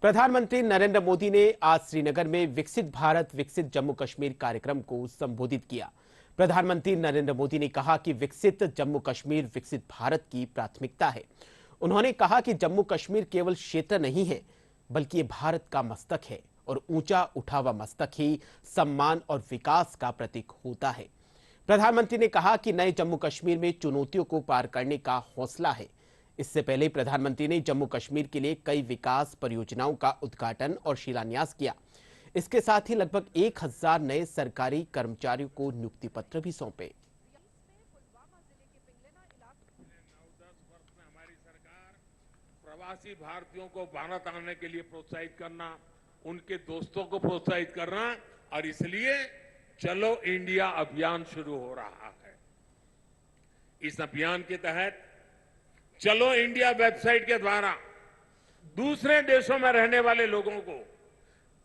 प्रधानमंत्री नरेंद्र मोदी ने आज श्रीनगर में विकसित भारत विकसित जम्मू कश्मीर कार्यक्रम को संबोधित किया। प्रधानमंत्री नरेंद्र मोदी ने कहा कि विकसित जम्मू कश्मीर विकसित भारत की प्राथमिकता है। उन्होंने कहा कि जम्मू कश्मीर केवल क्षेत्र नहीं है, बल्कि ये भारत का मस्तक है और ऊंचा उठा हुआ मस्तक ही सम्मान और विकास का प्रतीक होता है। प्रधानमंत्री ने कहा कि नए जम्मू कश्मीर में चुनौतियों को पार करने का हौसला है। इससे पहले प्रधानमंत्री ने जम्मू कश्मीर के लिए कई विकास परियोजनाओं का उद्घाटन और शिलान्यास किया। इसके साथ ही लगभग 1000 नए सरकारी कर्मचारियों को नियुक्ति पत्र भी सौंपे। प्रवासी भारतीयों को भारत आने के लिए प्रोत्साहित करना, उनके दोस्तों को प्रोत्साहित करना, और इसलिए चलो इंडिया अभियान शुरू हो रहा है। इस अभियान के तहत चलो इंडिया वेबसाइट के द्वारा दूसरे देशों में रहने वाले लोगों को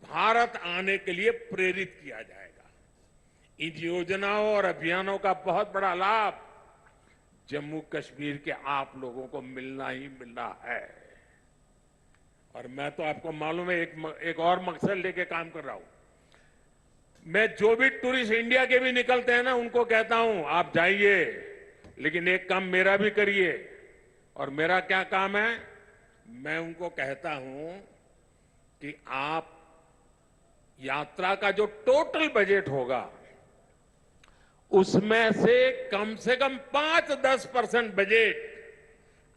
भारत आने के लिए प्रेरित किया जाएगा। इन योजनाओं और अभियानों का बहुत बड़ा लाभ जम्मू कश्मीर के आप लोगों को मिलना ही मिलना है। और मैं तो आपको मालूम है एक और मकसद लेके काम कर रहा हूं। मैं जो भी टूरिस्ट इंडिया के भी निकलते हैं ना, उनको कहता हूं आप जाइए, लेकिन एक काम मेरा भी करिए। और मेरा क्या काम है? मैं उनको कहता हूं कि आप यात्रा का जो टोटल बजट होगा उसमें से कम 5-10% बजट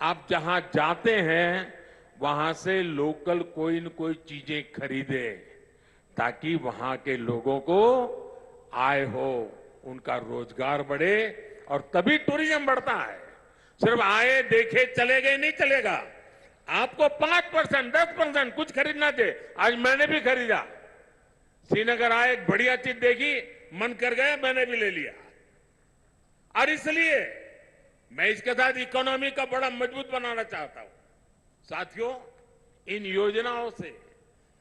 आप जहां जाते हैं वहां से लोकल कोई न कोई चीजें खरीदे, ताकि वहां के लोगों को आय हो, उनका रोजगार बढ़े, और तभी टूरिज्म बढ़ता है। सिर्फ आए देखे चले गए नहीं चलेगा। आपको 5%, 10% कुछ खरीदना चाहिए। आज मैंने भी खरीदा। श्रीनगर आए, एक बढ़िया चीज देखी, मन कर गया, मैंने भी ले लिया। और इसलिए मैं इसके साथ इकोनॉमी का बड़ा मजबूत बनाना चाहता हूं। साथियों, इन योजनाओं से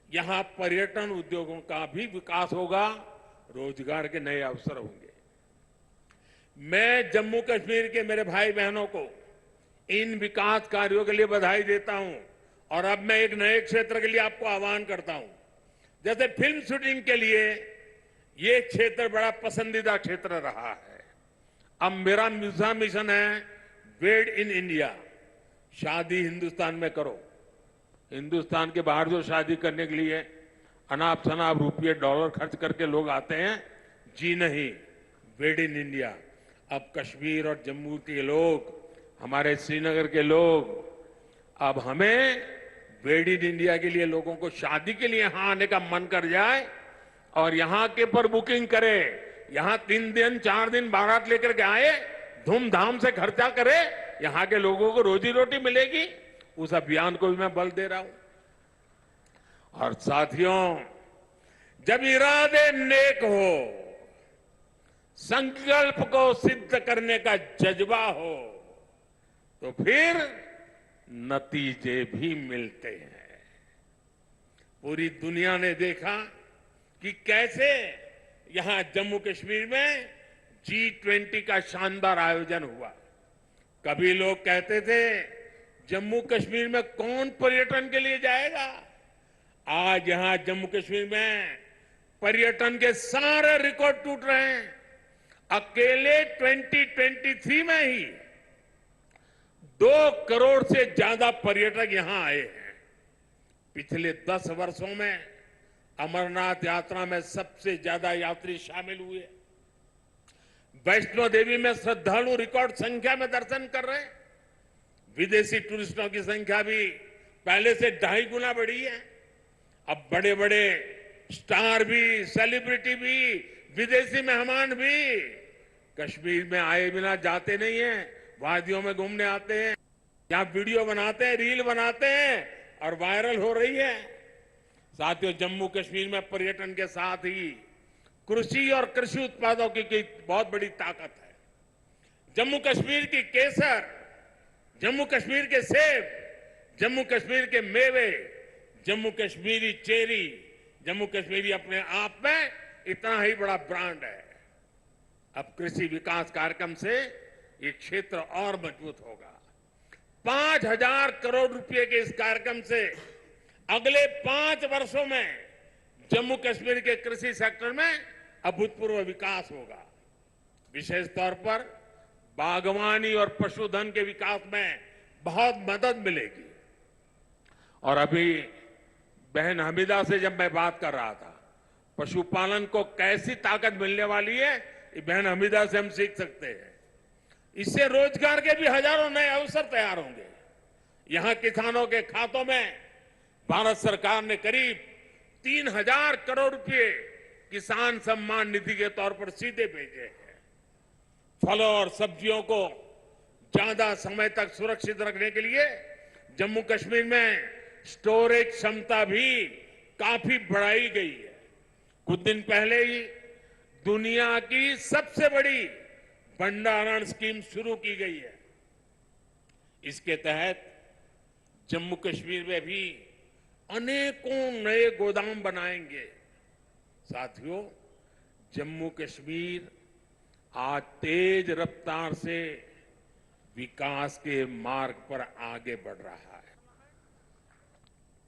यहां पर्यटन उद्योगों का भी विकास होगा, रोजगार के नए अवसर होंगे। मैं जम्मू कश्मीर के मेरे भाई बहनों को इन विकास कार्यों के लिए बधाई देता हूं। और अब मैं एक नए क्षेत्र के लिए आपको आह्वान करता हूं। जैसे फिल्म शूटिंग के लिए ये क्षेत्र बड़ा पसंदीदा क्षेत्र रहा है। अब मेरा मिशन है मेड इन इंडिया। शादी हिंदुस्तान में करो। हिंदुस्तान के बाहर जो शादी करने के लिए अनाप शनाप रुपये डॉलर खर्च करके लोग आते हैं, जी नहीं, मेड इन इंडिया। अब कश्मीर और जम्मू के लोग, हमारे श्रीनगर के लोग, अब हमें मेड इन इंडिया के लिए लोगों को शादी के लिए यहां आने का मन कर जाए और यहां के पर बुकिंग करे, यहां 3 दिन 4 दिन बारात लेकर के आए, धूमधाम से खर्चा करे, यहां के लोगों को रोजी रोटी मिलेगी। उस अभियान को भी मैं बल दे रहा हूं। और साथियों, जब इरादे नेक हो, संकल्प को सिद्ध करने का जज्बा हो, तो फिर नतीजे भी मिलते हैं। पूरी दुनिया ने देखा कि कैसे यहां जम्मू कश्मीर में G20 का शानदार आयोजन हुआ। कभी लोग कहते थे जम्मू कश्मीर में कौन पर्यटन के लिए जाएगा। आज यहां जम्मू कश्मीर में पर्यटन के सारे रिकॉर्ड टूट रहे हैं। अकेले 2023 में ही 2 करोड़ से ज्यादा पर्यटक यहां आए हैं। पिछले 10 वर्षों में अमरनाथ यात्रा में सबसे ज्यादा यात्री शामिल हुए। वैष्णो देवी में श्रद्धालु रिकॉर्ड संख्या में दर्शन कर रहे हैं। विदेशी टूरिस्टों की संख्या भी पहले से 2.5 गुना बढ़ी है। अब बड़े बड़े स्टार भी, सेलिब्रिटी भी, विदेशी मेहमान भी कश्मीर में आए बिना जाते नहीं हैं। वादियों में घूमने आते हैं, यहां वीडियो बनाते हैं, रील बनाते हैं और वायरल हो रही है। साथियों, जम्मू कश्मीर में पर्यटन के साथ ही कृषि और कृषि उत्पादों की बहुत बड़ी ताकत है। जम्मू कश्मीर की केसर, जम्मू कश्मीर के सेब, जम्मू कश्मीर के मेवे, जम्मू कश्मीरी चेरी, जम्मू कश्मीरी अपने आप में इतना ही बड़ा ब्रांड है। अब कृषि विकास कार्यक्रम से ये क्षेत्र और मजबूत होगा। 5000 करोड़ रुपए के इस कार्यक्रम से अगले 5 वर्षों में जम्मू कश्मीर के कृषि सेक्टर में अभूतपूर्व विकास होगा। विशेष तौर पर बागवानी और पशुधन के विकास में बहुत मदद मिलेगी। और अभी बहन हमीदा से जब मैं बात कर रहा था, पशुपालन को कैसी ताकत मिलने वाली है, ये बहन हमीदा से हम सीख सकते हैं। इससे रोजगार के भी हजारों नए अवसर तैयार होंगे। यहां किसानों के खातों में भारत सरकार ने करीब 3,000 करोड़ रुपए किसान सम्मान निधि के तौर पर सीधे भेजे हैं। फलों और सब्जियों को ज्यादा समय तक सुरक्षित रखने के लिए जम्मू कश्मीर में स्टोरेज क्षमता भी काफी बढ़ाई गई है। कुछ दिन पहले ही दुनिया की सबसे बड़ी भंडारण स्कीम शुरू की गई है। इसके तहत जम्मू कश्मीर में भी अनेकों नए गोदाम बनाएंगे। साथियों, जम्मू कश्मीर आज तेज रफ्तार से विकास के मार्ग पर आगे बढ़ रहा है।